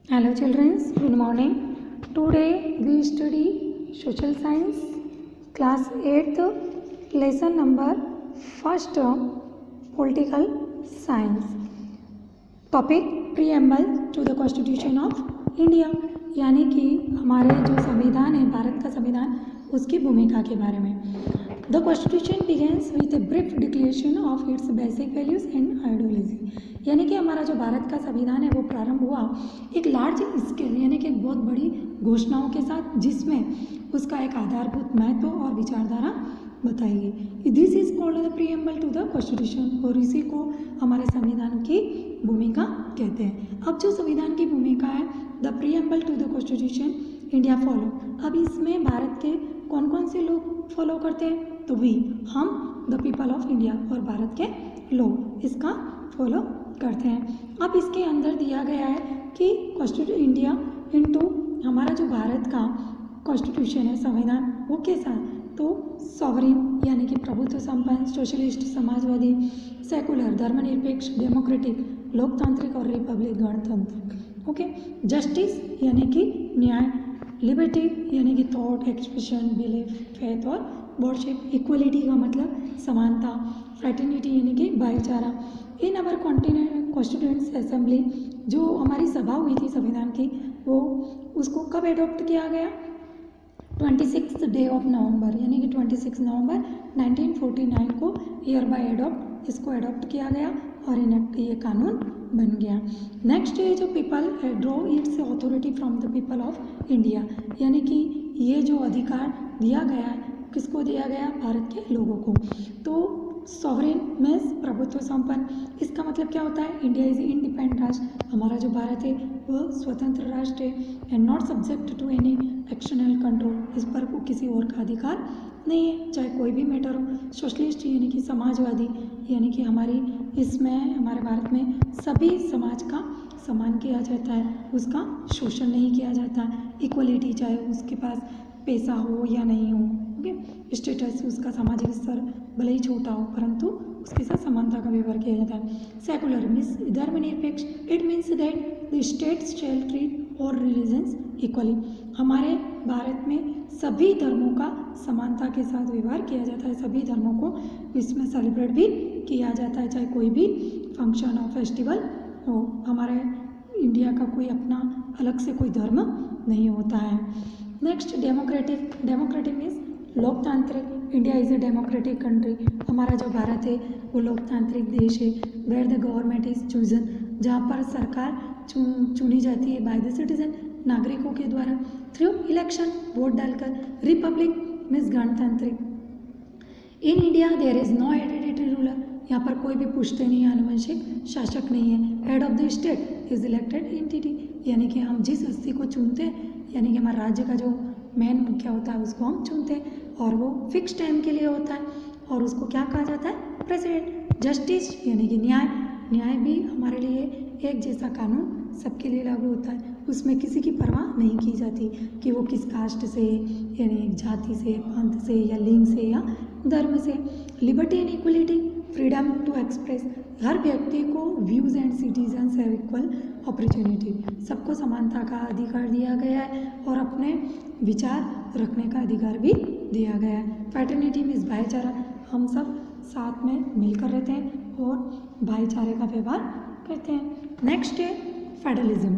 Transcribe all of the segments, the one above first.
Hello children, good morning. Today we study social science class 8th lesson number first term political science. Topic preamble to the constitution of India, यानी कि हमारे जो संविधान है, भारत का संविधान, उसकी भूमिका के बारे में. The constitution begins with a brief declaration of its basic values and ideology. यानी कि हमारा जो भारत का संविधान है वो प्रारंभ हुआ एक लार्ज स्केल यानी कि एक बहुत बड़ी घोषणाओं के साथ, जिसमें उसका एक आधारभूत महत्व और विचारधारा बताएगी. This is called the preamble to the constitution, और इसी को हमारे संविधान की भूमिका कहते हैं. अब जो संविधान की भूमिका है, the preamble to the constitution India follow. अब इसमें भारत के कौन कौन से लोग फॉलो करते हैं? तो वी, हम, द पीपल ऑफ इंडिया, और भारत के लोग इसका फॉलो करते हैं. अब इसके अंदर दिया गया है कि कॉन्स्टिट्यूशन इंडिया इनटू हमारा जो भारत का कॉन्स्टिट्यूशन है, संविधान, वो कैसा है? तो सॉवरिन यानी कि प्रभुत्व संपन्न, सोशलिस्ट समाजवादी, सेकुलर धर्मनिरपेक्ष, डेमोक्रेटिक लोकतांत्रिक, और रिपब्लिक गणतंत्र. ओके. जस्टिस यानी कि न्याय, लिबर्टी यानी कि थॉट, एक्सप्रेशन, बिलीफ, फेथ और वर्शिप. इक्वलिटी का मतलब समानता. फ्रेटर्निटी यानी कि भाईचारा. इन अवर कॉन्स्टिट्यूएंट असेंबली, जो हमारी सभा हुई थी संविधान की, वो उसको कब एडॉप्ट किया गया? 26 डे ऑफ नवंबर, यानी कि 26 नवंबर 1949 को ईयर बाय एडॉप्ट इसको एडॉप्ट किया गया और इनेक्ट ये कानून बन गया. नेक्स्ट है जो people draw it's authority from the people of India, यानी कि ये जो अधिकार दिया गया है, किसको दिया गया? भारत के लोगों को. तो सॉवरेन मीन्स प्रभुत्व संपन्न. इसका मतलब क्या होता है? इंडिया इज इंडिपेंडेंट राष्ट्र. हमारा जो भारत है वह स्वतंत्र राष्ट्र है. And not subject to any external control. इस पर को किसी और का अधिकार नहीं है, चाहे कोई भी मैटर हो. सोशलिस्ट यानी कि समाजवादी, यानी कि हमारी इसमें हमारे भारत में सभी समाज का सम्मान किया जाता है, उसका शोषण नहीं किया जाता. इक्वलिटी, चाहे उसके पास पैसा हो या नहीं हो, ओके, स्टेटस, उसका सामाजिक स्तर भले ही छोटा हो, परंतु उसके साथ समानता का व्यवहार किया जाता है. सेकुलर मीन्स धर्मनिरपेक्ष. It means that the states shall treat all religions equally. हमारे भारत में सभी धर्मों का समानता के साथ व्यवहार किया जाता है. सभी धर्मों को इसमें सेलिब्रेट भी किया जाता है, चाहे कोई भी फंक्शन हो, फेस्टिवल हो. हमारे इंडिया का कोई अपना अलग से कोई धर्म नहीं होता है. Next democratic. डेमोक्रेटिक मीन्स लोकतांत्रिक. India is a democratic country. हमारा जो भारत है वो लोकतांत्रिक देश है. Where the government is chosen, जहाँ पर सरकार चुनी जाती है बाय द सिटीजन, नागरिकों के द्वारा, थ्रू इलेक्शन, वोट डालकर. रिपब्लिक मीन्स गणतांत्रिक. In India there is no hereditary ruler. यहाँ पर कोई भी पुश्ते नहीं, आनुवंशिक शासक नहीं है. Head of the state is elected entity, यानी कि हम जिस हस्ती को चुनते हैं, यानी कि हमारे राज्य का जो मेन मुखिया होता है उसको हम चुनते हैं, और वो फिक्स टाइम के लिए होता है, और उसको क्या कहा जाता है? प्रेसिडेंट. जस्टिस यानी कि न्याय. न्याय भी हमारे लिए एक जैसा कानून सबके लिए लागू होता है. उसमें किसी की परवाह नहीं की जाती कि वो किस कास्ट से, यानी जाति से, पंथ से, या लिंग से, या धर्म से. Liberty and equality. Freedom to express. हर व्यक्ति को views and citizens have equal opportunity. सबको समानता का अधिकार दिया गया है और अपने विचार रखने का अधिकार भी दिया गया है. फ्रेटर्निटी मीन्स भाईचारा. हम सब साथ में मिलकर रहते हैं और भाईचारे का व्यवहार करते हैं. नेक्स्ट है फेडरलिज्म.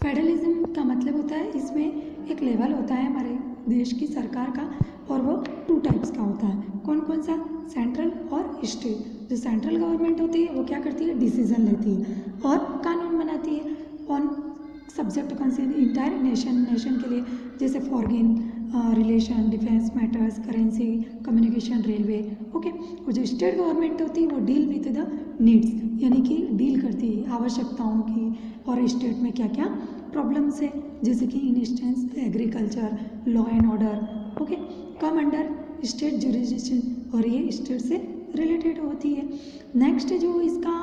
फेडरलिज्म का मतलब होता है, इसमें एक लेवल होता है हमारे देश की सरकार का, और वो 2 टाइप्स का होता है. कौन कौन सा? सेंट्रल और स्टेट. जो सेंट्रल गवर्नमेंट होती है वो क्या करती है? डिसीजन लेती है और कानून बनाती है on subject concern entire nation के लिए, जैसे foreign relation, defence matters, currency, communication, railway, okay. और जो स्टेट गवर्नमेंट होती है वो डील विद द नीड्स, यानी कि डील करती है आवश्यकताओं की, और स्टेट में क्या क्या प्रॉब्लम्स है, जैसे कि in instance agriculture, law and order, okay, come under state jurisdiction, और ये स्टेट से रिलेटेड होती है. नेक्स्ट जो इसका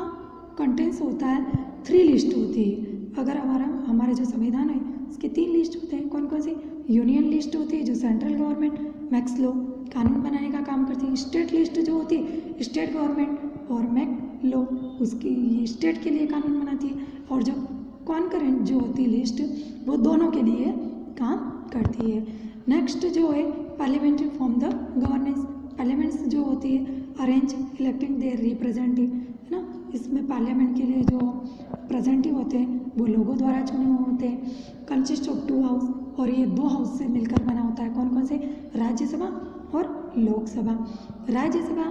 कंटेंट्स होता है, 3 लिस्ट होती है. अगर हमारे जो संविधान है इसके 3 लिस्ट होते हैं. कौन कौन सी? यूनियन लिस्ट होती है जो सेंट्रल गवर्नमेंट मैक्स लॉ कानून बनाने का काम करती है. स्टेट लिस्ट जो होती है स्टेट गवर्नमेंट और मैक लॉ उसकी स्टेट के लिए कानून बनाती है. और जो कॉन्करेंट जो होती है लिस्ट वो दोनों के लिए काम करती है। नेक्स्ट जो है parliamentary form the governance, parliaments जो होती है अरेंज इलेक्टिंग देयर रिप्रेजेंटेटिव, है ना, इसमें पार्लियामेंट के लिए जो प्रेजेंटेटिव होते हैं वो लोगों द्वारा चुने हुए होते हैं। कंसिस्ट ऑफ 2 हाउस, और ये 2 हाउस से मिलकर बना होता है। कौन कौन से? राज्यसभा और Lok Sabha. Rajya Sabha,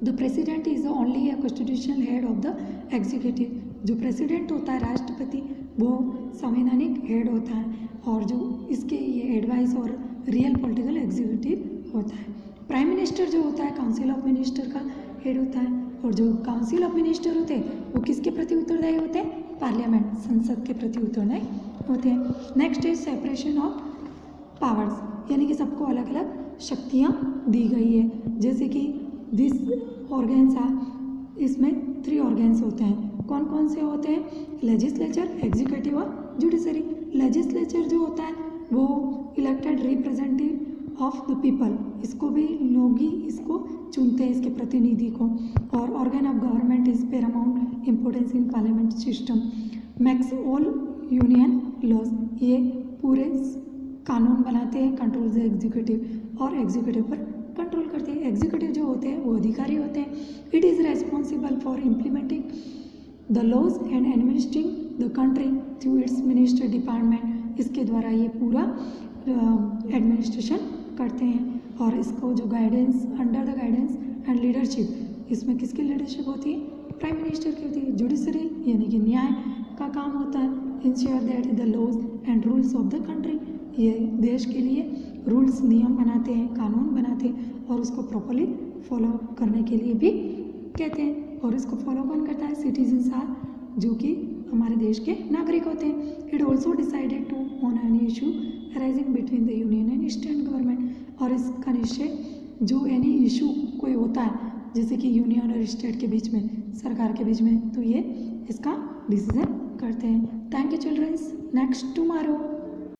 the president is only a constitutional head of the executive, जो प्रेसिडेंट होता है राष्ट्रपति वो संवैधानिक हेड होता है, और जो इसके ये एडवाइस और रियल पॉलिटिकल एग्जीक्यूटिव होता है। प्राइम मिनिस्टर जो होता है काउंसिल ऑफ मिनिस्टर का हेड होता है, और जो काउंसिल ऑफ मिनिस्टर होते हैं वो किसके प्रति उत्तरदायी होते हैं? पार्लियामेंट, संसद के प्रति उत्तरदायी होते हैं। Next is separation of powers, यानी कि सबको अलग अलग शक्तियाँ दी गई है। जैसे कि दिस ऑर्गेन्स आर, इसमें 3 ऑर्गेन्स होते हैं। कौन कौन से होते हैं? लेजिस्लेचर, एग्जीक्यूटिव और जुडिशरी। लेजिस्लेचर जो होता है वो elected representative of the people, इसको भी लोग ही इसको चुनते हैं, इसके प्रतिनिधि को। और organ of government is paramount importance in parliament system, makes all union laws, ये पूरे कानून बनाते हैं, कंट्रोल द एग्जीक्यूटिव, और एग्जीक्यूटिव पर कंट्रोल करते हैं। एग्जीक्यूटिव जो होते हैं वो अधिकारी होते हैं। It is responsible for implementing the laws and administering the country through its minister department, इसके द्वारा ये पूरा एडमिनिस्ट्रेशन करते हैं। और इसको जो guidance, under the guidance and leadership, इसमें किसकी लीडरशिप होती है? प्राइम मिनिस्टर की होती है। जुडिशरी यानी कि न्याय का काम होता है, ensure that the laws and rules of the country, ये देश के लिए रूल्स, नियम बनाते हैं, कानून बनाते हैं, और उसको प्रॉपरली फॉलो करने के लिए भी कहते हैं। और इसको फॉलो कौन करता है? सिटीजन्स आर, जो कि हमारे देश के नागरिक होते हैं। It also decided to on any issue arising between the union and state government, और इसका निश्चय जो एनी इशू कोई होता है जैसे कि यूनियन और स्टेट के बीच में, सरकार के बीच में, तो ये इसका डिसीजन करते हैं। Thank you childrens, next tomorrow.